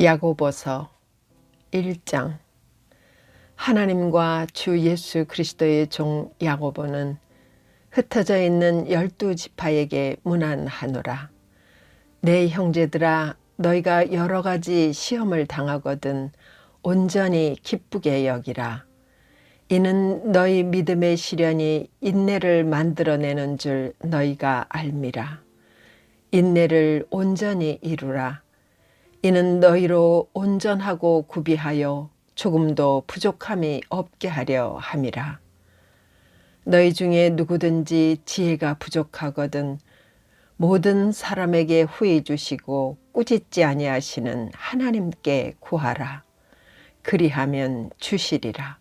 야고보서 1장. 하나님과 주 예수 그리스도의 종 야고보는 흩어져 있는 12지파에게 문안하노라. 내 형제들아, 너희가 여러 가지 시험을 당하거든 온전히 기쁘게 여기라. 이는 너희 믿음의 시련이 인내를 만들어내는 줄 너희가 알미라. 인내를 온전히 이루라. 이는 너희로 온전하고 구비하여 조금도 부족함이 없게 하려 함이라. 너희 중에 누구든지 지혜가 부족하거든 모든 사람에게 후히 주시고 꾸짖지 아니하시는 하나님께 구하라. 그리하면 주시리라.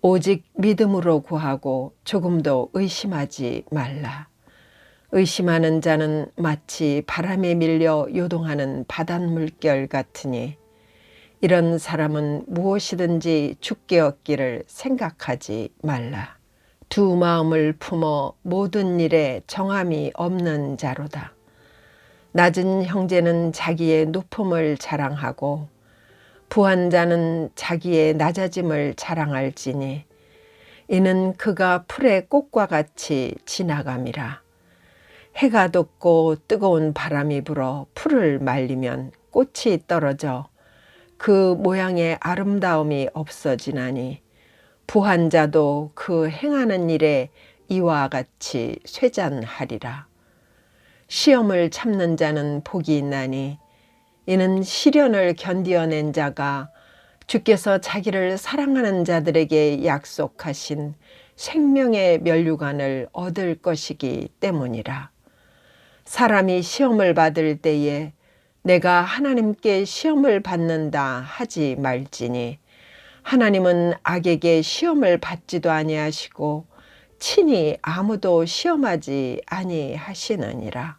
오직 믿음으로 구하고 조금도 의심하지 말라. 의심하는 자는 마치 바람에 밀려 요동하는 바닷물결 같으니 이런 사람은 무엇이든지 죽게 얻기를 생각하지 말라. 두 마음을 품어 모든 일에 정함이 없는 자로다. 낮은 형제는 자기의 높음을 자랑하고 부한 자는 자기의 낮아짐을 자랑할지니 이는 그가 풀의 꽃과 같이 지나감이라. 해가 돋고 뜨거운 바람이 불어 풀을 말리면 꽃이 떨어져 그 모양의 아름다움이 없어지나니 부한 자도 그 행하는 일에 이와 같이 쇠잔하리라. 시험을 참는 자는 복이 있나니 이는 시련을 견디어낸 자가 주께서 자기를 사랑하는 자들에게 약속하신 생명의 면류관을 얻을 것이기 때문이라. 사람이 시험을 받을 때에 내가 하나님께 시험을 받는다 하지 말지니 하나님은 악에게 시험을 받지도 아니하시고 친히 아무도 시험하지 아니하시느니라.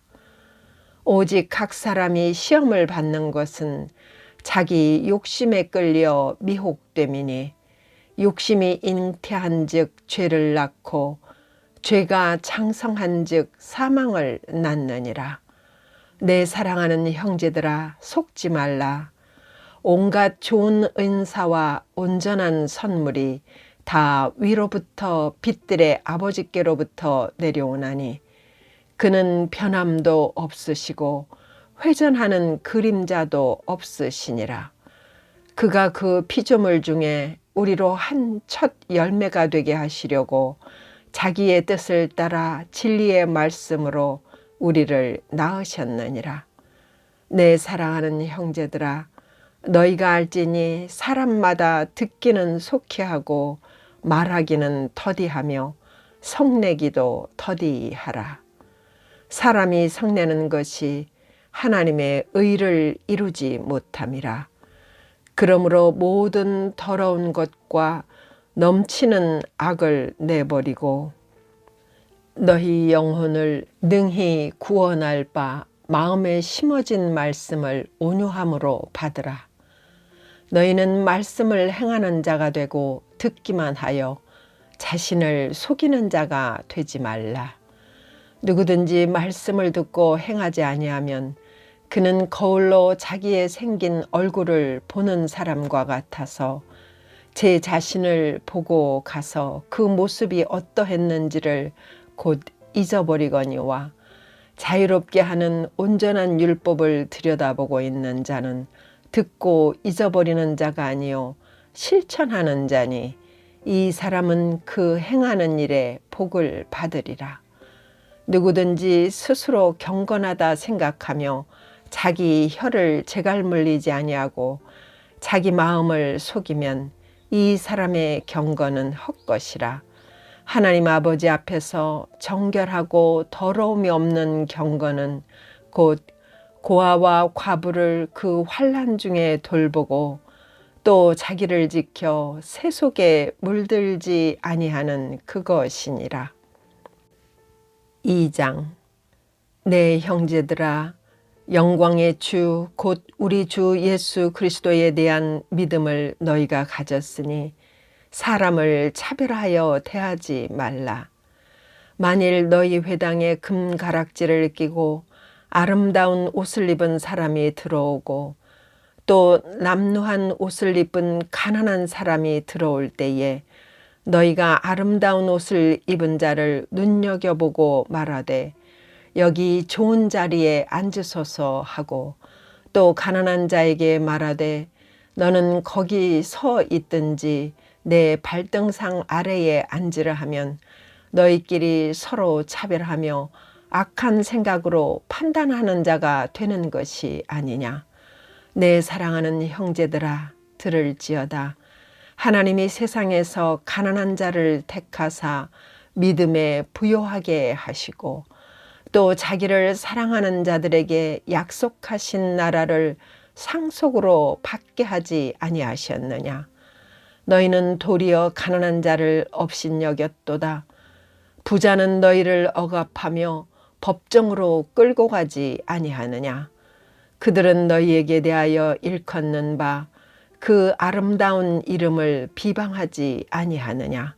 오직 각 사람이 시험을 받는 것은 자기 욕심에 끌려 미혹됨이니 욕심이 잉태한 즉 죄를 낳고 죄가 장성한 즉 사망을 낳느니라. 내 사랑하는 형제들아, 속지 말라. 온갖 좋은 은사와 온전한 선물이 다 위로부터 빛들의 아버지께로부터 내려오나니 그는 변함도 없으시고 회전하는 그림자도 없으시니라. 그가 그 피조물 중에 우리로 한 첫 열매가 되게 하시려고 자기의 뜻을 따라 진리의 말씀으로 우리를 낳으셨느니라. 내 사랑하는 형제들아, 너희가 알지니 사람마다 듣기는 속히하고 말하기는 더디하며 성내기도 더디하라. 사람이 성내는 것이 하나님의 의를 이루지 못함이라. 그러므로 모든 더러운 것과 넘치는 악을 내버리고 너희 영혼을 능히 구원할 바 마음에 심어진 말씀을 온유함으로 받으라. 너희는 말씀을 행하는 자가 되고 듣기만 하여 자신을 속이는 자가 되지 말라. 누구든지 말씀을 듣고 행하지 아니하면 그는 거울로 자기의 생긴 얼굴을 보는 사람과 같아서 제 자신을 보고 가서 그 모습이 어떠했는지를 곧 잊어버리거니와 자유롭게 하는 온전한 율법을 들여다보고 있는 자는 듣고 잊어버리는 자가 아니요 실천하는 자니 이 사람은 그 행하는 일에 복을 받으리라. 누구든지 스스로 경건하다 생각하며 자기 혀를 제갈물리지 아니하고 자기 마음을 속이면 이 사람의 경건은 헛것이라. 하나님 아버지 앞에서 정결하고 더러움이 없는 경건은 곧 고아와 과부를 그 환난 중에 돌보고 또 자기를 지켜 새 속에 물들지 아니하는 그것이니라. 2장. 내 형제들아, 영광의 주 곧 우리 주 예수 그리스도에 대한 믿음을 너희가 가졌으니 사람을 차별하여 대하지 말라. 만일 너희 회당에 금가락지를 끼고 아름다운 옷을 입은 사람이 들어오고 또 남루한 옷을 입은 가난한 사람이 들어올 때에 너희가 아름다운 옷을 입은 자를 눈여겨보고 말하되 여기 좋은 자리에 앉으소서 하고, 또 가난한 자에게 말하되 너는 거기 서 있든지 내 발등상 아래에 앉으라 하면 너희끼리 서로 차별하며 악한 생각으로 판단하는 자가 되는 것이 아니냐. 내 사랑하는 형제들아, 들을지어다. 하나님이 세상에서 가난한 자를 택하사 믿음에 부요하게 하시고, 또 자기를 사랑하는 자들에게 약속하신 나라를 상속으로 받게 하지 아니하셨느냐. 너희는 도리어 가난한 자를 업신여겼도다. 부자는 너희를 억압하며 법정으로 끌고 가지 아니하느냐. 그들은 너희에게 대하여 일컫는 바 그 아름다운 이름을 비방하지 아니하느냐.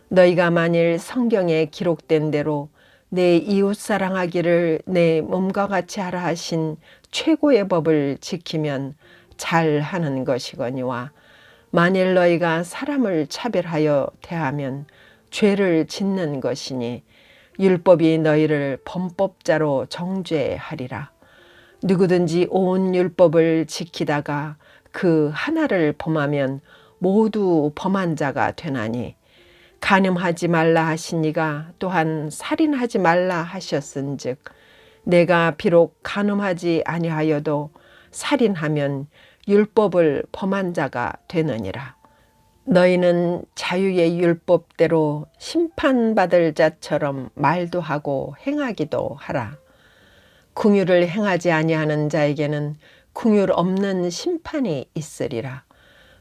너희가 만일 성경에 기록된 대로 내 이웃 사랑하기를 내 몸과 같이 하라 하신 최고의 법을 지키면 잘하는 것이거니와, 만일 너희가 사람을 차별하여 대하면 죄를 짓는 것이니 율법이 너희를 범법자로 정죄하리라. 누구든지 온 율법을 지키다가 그 하나를 범하면 모두 범한 자가 되나니, 간음하지 말라 하시니가 또한 살인하지 말라 하셨은즉 내가 비록 간음하지 아니하여도 살인하면 율법을 범한 자가 되느니라. 너희는 자유의 율법대로 심판받을 자처럼 말도 하고 행하기도 하라. 긍휼을 행하지 아니하는 자에게는 긍휼 없는 심판이 있으리라.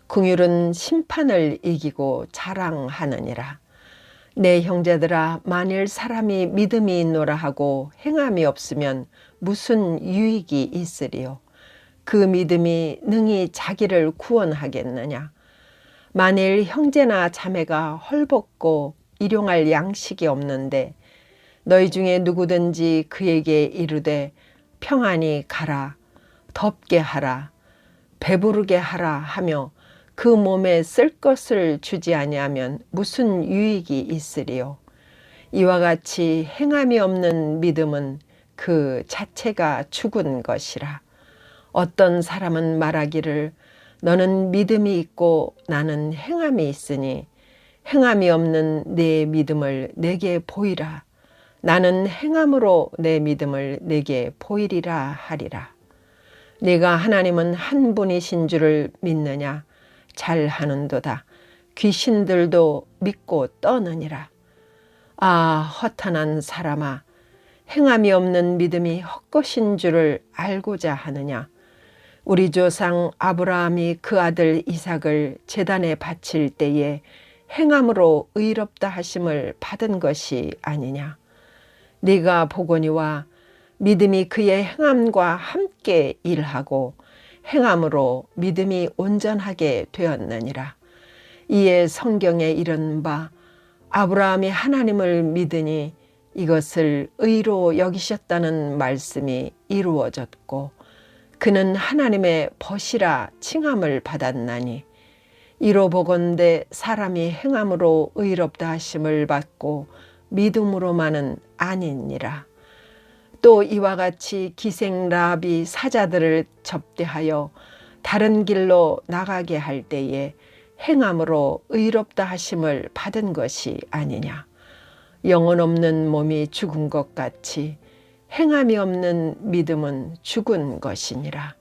긍휼은 심판을 이기고 자랑하느니라. 내 형제들아, 만일 사람이 믿음이 있노라 하고 행함이 없으면 무슨 유익이 있으리요? 그 믿음이 능히 자기를 구원하겠느냐? 만일 형제나 자매가 헐벗고 일용할 양식이 없는데 너희 중에 누구든지 그에게 이르되 평안히 가라, 덥게 하라, 배부르게 하라 하며 그 몸에 쓸 것을 주지 아니하면 무슨 유익이 있으리요? 이와 같이 행함이 없는 믿음은 그 자체가 죽은 것이라. 어떤 사람은 말하기를 너는 믿음이 있고 나는 행함이 있으니 행함이 없는 내 믿음을 내게 보이라. 나는 행함으로 내 믿음을 내게 보이리라 하리라. 네가 하나님은 한 분이신 줄을 믿느냐? 잘하는도다. 귀신들도 믿고 떠느니라. 아, 허탄한 사람아, 행함이 없는 믿음이 헛것인 줄을 알고자 하느냐? 우리 조상 아브라함이 그 아들 이삭을 제단에 바칠 때에 행함으로 의롭다 하심을 받은 것이 아니냐? 네가 보거니와 믿음이 그의 행함과 함께 일하고 행함으로 믿음이 온전하게 되었느니라. 이에 성경에 이른 바 아브라함이 하나님을 믿으니 이것을 의로 여기셨다는 말씀이 이루어졌고 그는 하나님의 벗이라 칭함을 받았나니, 이로 보건대 사람이 행함으로 의롭다 하심을 받고 믿음으로만은 아니니라. 또 이와 같이 기생 라합이 사자들을 접대하여 다른 길로 나가게 할 때에 행함으로 의롭다 하심을 받은 것이 아니냐. 영혼 없는 몸이 죽은 것 같이 행함이 없는 믿음은 죽은 것이니라.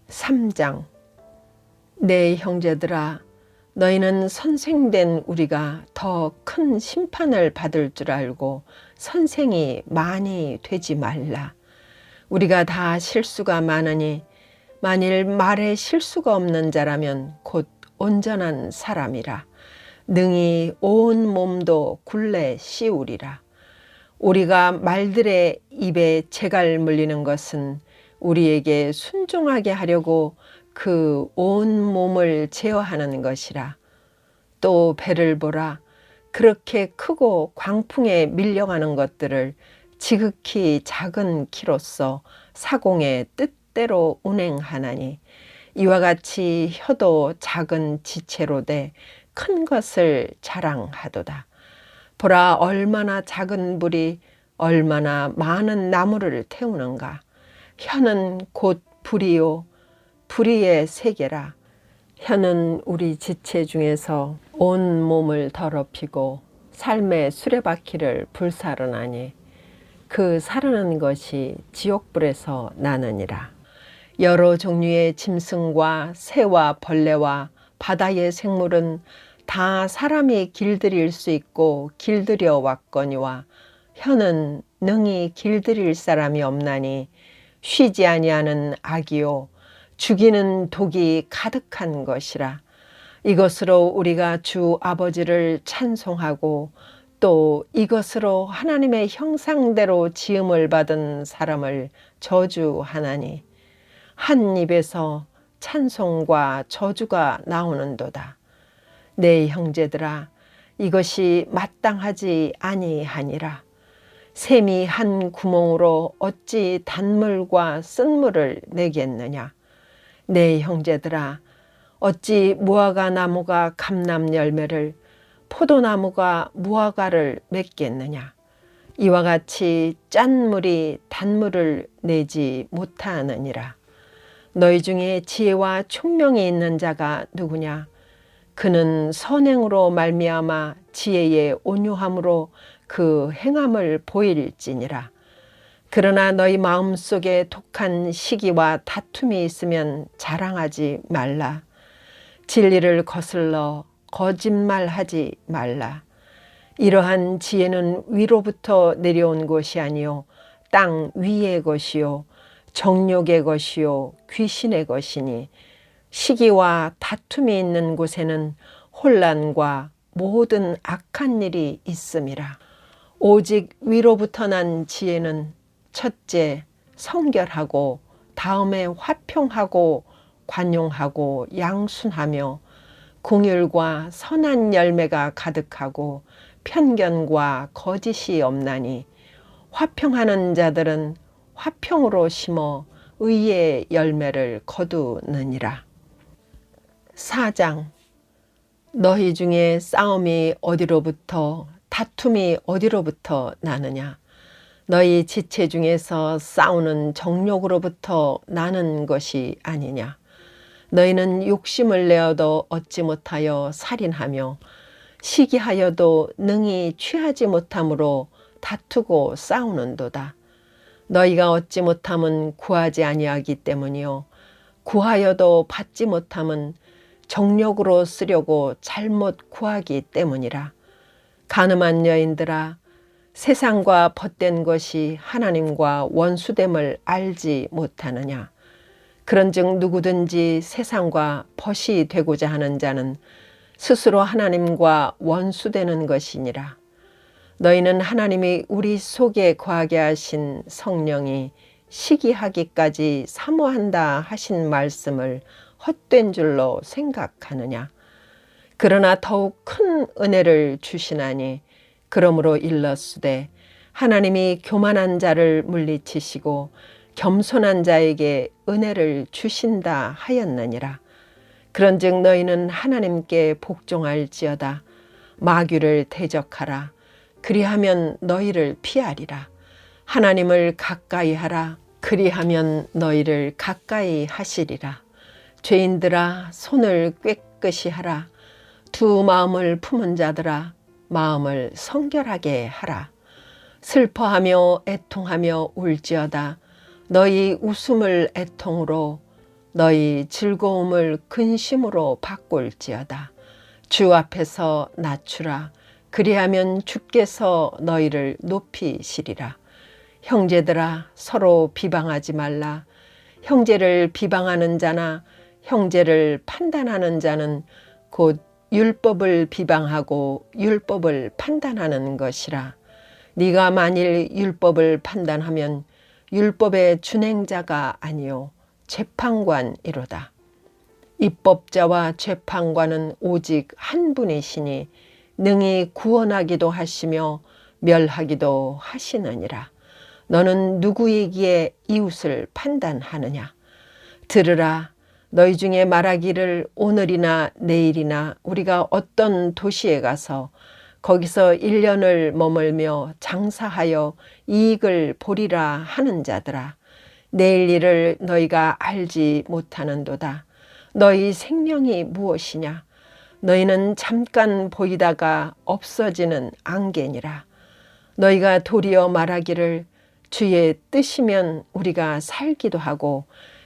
3장. 내 형제들아, 너희는 선생된 우리가 더 큰 심판을 받을 줄 알고 선생이 많이 되지 말라. 우리가 다 실수가 많으니 만일 말에 실수가 없는 자라면 곧 온전한 사람이라. 능히 온 몸도 굴레 씌우리라. 우리가 말들의 입에 재갈 물리는 것은 우리에게 순종하게 하려고 그 온 몸을 제어하는 것이라. 또 배를 보라. 그렇게 크고 광풍에 밀려가는 것들을 지극히 작은 키로서 사공의 뜻대로 운행하나니 이와 같이 혀도 작은 지체로되 큰 것을 자랑하도다. 보라, 얼마나 작은 불이 얼마나 많은 나무를 태우는가. 혀는 곧 불이요 불의의 세계라. 혀는 우리 지체 중에서 온 몸을 더럽히고 삶의 수레바퀴를 불사르나니 그 사르는 것이 지옥불에서 나느니라. 여러 종류의 짐승과 새와 벌레와 바다의 생물은 다 사람이 길들일 수 있고 길들여 왔거니와 혀는 능히 길들일 사람이 없나니 쉬지 아니하는 악이요 죽이는 독이 가득한 것이라. 이것으로 우리가 주 아버지를 찬송하고 또 이것으로 하나님의 형상대로 지음을 받은 사람을 저주하나니 한 입에서 찬송과 저주가 나오는도다. 내 형제들아, 이것이 마땅하지 아니하니라. 샘이 한 구멍으로 어찌 단물과 쓴물을 내겠느냐. 내 형제들아, 어찌 무화과 나무가 감람 열매를 포도나무가 무화과를 맺겠느냐. 이와 같이 짠 물이 단물을 내지 못하느니라. 너희 중에 지혜와 총명이 있는 자가 누구냐. 그는 선행으로 말미암아 지혜의 온유함으로 그 행함을 보일지니라. 그러나 너희 마음속에 독한 시기와 다툼이 있으면 자랑하지 말라. 진리를 거슬러 거짓말하지 말라. 이러한 지혜는 위로부터 내려온 것이 아니요 땅 위의 것이요 정욕의 것이요 귀신의 것이니 시기와 다툼이 있는 곳에는 혼란과 모든 악한 일이 있음이라. 오직 위로부터 난 지혜는 첫째 성결하고 다음에 화평하고 관용하고 양순하며 긍휼과 선한 열매가 가득하고 편견과 거짓이 없나니 화평하는 자들은 화평으로 심어 의의 열매를 거두느니라. 4장. 너희 중에 싸움이 어디로부터 다툼이 어디로부터 나느냐. 너희 지체 중에서 싸우는 정욕으로부터 나는 것이 아니냐. 너희는 욕심을 내어도 얻지 못하여 살인하며 시기하여도 능히 취하지 못함으로 다투고 싸우는도다. 너희가 얻지 못함은 구하지 아니하기 때문이요 구하여도 받지 못함은 정욕으로 쓰려고 잘못 구하기 때문이라. 간음한 여인들아, 세상과 벗된 것이 하나님과 원수됨을 알지 못하느냐. 그런즉 누구든지 세상과 벗이 되고자 하는 자는 스스로 하나님과 원수되는 것이니라. 너희는 하나님이 우리 속에 거하게 하신 성령이 시기하기까지 사모한다 하신 말씀을 헛된 줄로 생각하느냐. 그러나 더욱 큰 은혜를 주시나니 그러므로 일렀으되 하나님이 교만한 자를 물리치시고 겸손한 자에게 은혜를 주신다 하였느니라. 그런즉 너희는 하나님께 복종할지어다. 마귀를 대적하라. 그리하면 너희를 피하리라. 하나님을 가까이 하라. 그리하면 너희를 가까이 하시리라. 죄인들아, 손을 꾀끗이 하라. 두 마음을 품은 자들아, 마음을 성결하게 하라. 슬퍼하며 애통하며 울지어다. 너희 웃음을 애통으로 너희 즐거움을 근심으로 바꿀지어다. 주 앞에서 낮추라. 그리하면 주께서 너희를 높이시리라. 형제들아, 서로 비방하지 말라. 형제를 비방하는 자나 형제를 판단하는 자는 곧 율법을 비방하고 율법을 판단하는 것이라. 네가 만일 율법을 판단하면 율법의 준행자가 아니요 재판관이로다. 입법자와 재판관은 오직 한 분이시니 능히 구원하기도 하시며 멸하기도 하시느니라. 너는 누구이기에 이웃을 판단하느냐. 들으라. 너희 중에 말하기를 오늘이나 내일이나 우리가 어떤 도시에 가서 거기서 1년을 머물며 장사하여 이익을 보리라 하는 자들아, 내일 일을 너희가 알지 못하는도다. 너희 생명이 무엇이냐? 너희는 잠깐 보이다가 없어지는 안개니라. 너희가 도리어 말하기를 주의 뜻이면 우리가 살기도 하고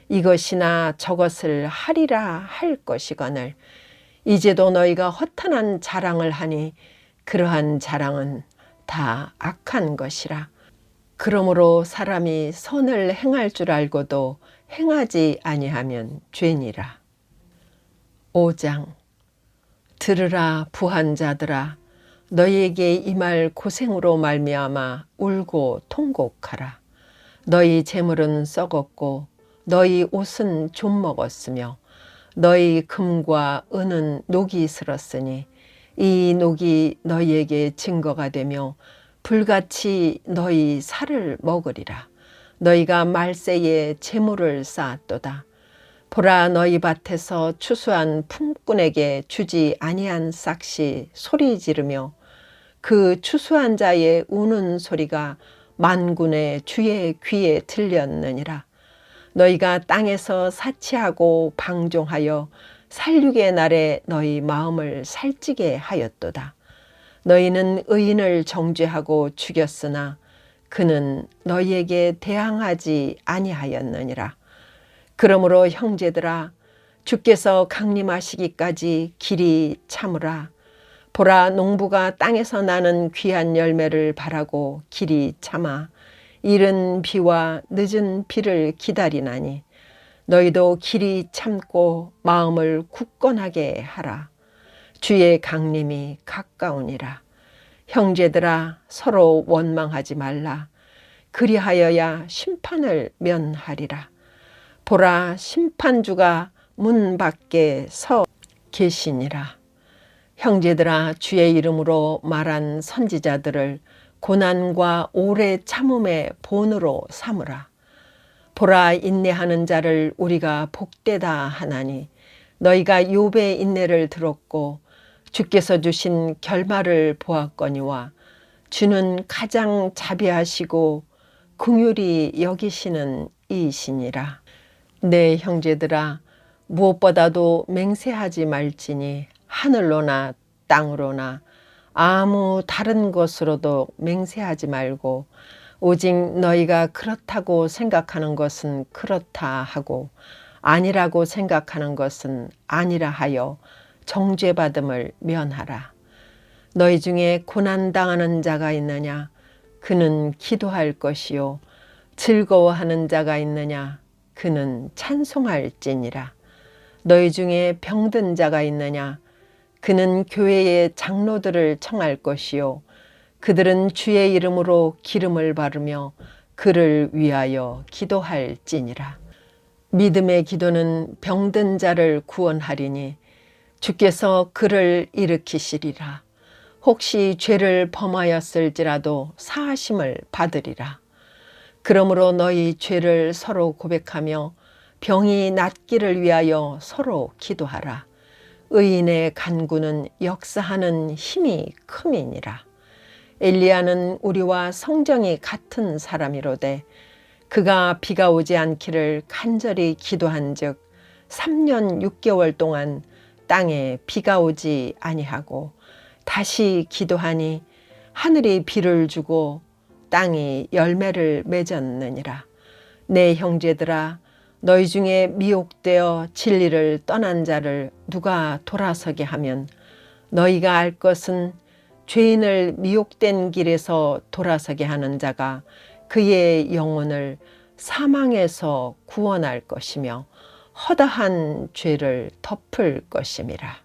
이것이나 저것을 하리라 할 것이거늘 이제도 너희가 허탄한 자랑을 하니 그러한 자랑은 다 악한 것이라. 그러므로 사람이 선을 행할 줄 알고도 행하지 아니하면 죄니라. 5장. 들으라 부한 자들아, 너희에게 이 말 고생으로 말미암아 울고 통곡하라. 너희 재물은 썩었고 너희 옷은 좀 먹었으며 너희 금과 은은 녹이 슬었으니 이 녹이 너희에게 증거가 되며 불같이 너희 살을 먹으리라. 너희가 말세에 재물을 쌓았도다. 보라, 너희 밭에서 추수한 품꾼에게 주지 아니한 싹이 소리 지르며 그 추수한 자의 우는 소리가 만군의 주의 귀에 들렸느니라. 너희가 땅에서 사치하고 방종하여 살육의 날에 너희 마음을 살찌게 하였도다. 너희는 의인을 정죄하고 죽였으나 그는 너희에게 대항하지 아니하였느니라. 그러므로 형제들아, 주께서 강림하시기까지 길이 참으라. 보라, 농부가 땅에서 나는 귀한 열매를 바라고 길이 참아 이른 비와 늦은 비를 기다리나니 너희도 길이 참고 마음을 굳건하게 하라. 주의 강림이 가까우니라. 형제들아, 서로 원망하지 말라. 그리하여야 심판을 면하리라. 보라, 심판주가 문 밖에 서 계시니라. 형제들아, 주의 이름으로 말한 선지자들을 고난과 오래 참음의 본으로 삼으라. 보라, 인내하는 자를 우리가 복되다 하나니 너희가 욥의 인내를 들었고 주께서 주신 결말을 보았거니와 주는 가장 자비하시고 긍휼히 여기시는 이이시니라. 내 형제들아, 무엇보다도 맹세하지 말지니 하늘로나 땅으로나 아무 다른 것으로도 맹세하지 말고 오직 너희가 그렇다고 생각하는 것은 그렇다 하고 아니라고 생각하는 것은 아니라 하여 정죄받음을 면하라. 너희 중에 고난당하는 자가 있느냐? 그는 기도할 것이요. 즐거워하는 자가 있느냐? 그는 찬송할지니라. 너희 중에 병든 자가 있느냐? 그는 교회의 장로들을 청할 것이요. 그들은 주의 이름으로 기름을 바르며 그를 위하여 기도할지니라. 믿음의 기도는 병든 자를 구원하리니 주께서 그를 일으키시리라. 혹시 죄를 범하였을지라도 사하심을 받으리라. 그러므로 너희 죄를 서로 고백하며 병이 낫기를 위하여 서로 기도하라. 의인의 간구는 역사하는 힘이 큼이니라. 엘리야는 우리와 성정이 같은 사람이로되 그가 비가 오지 않기를 간절히 기도한즉 3년 6개월 동안 땅에 비가 오지 아니하고 다시 기도하니 하늘이 비를 주고 땅이 열매를 맺었느니라. 내 형제들아, 너희 중에 미혹되어 진리를 떠난 자를 누가 돌아서게 하면 너희가 알 것은 죄인을 미혹된 길에서 돌아서게 하는 자가 그의 영혼을 사망에서 구원할 것이며 허다한 죄를 덮을 것임이라.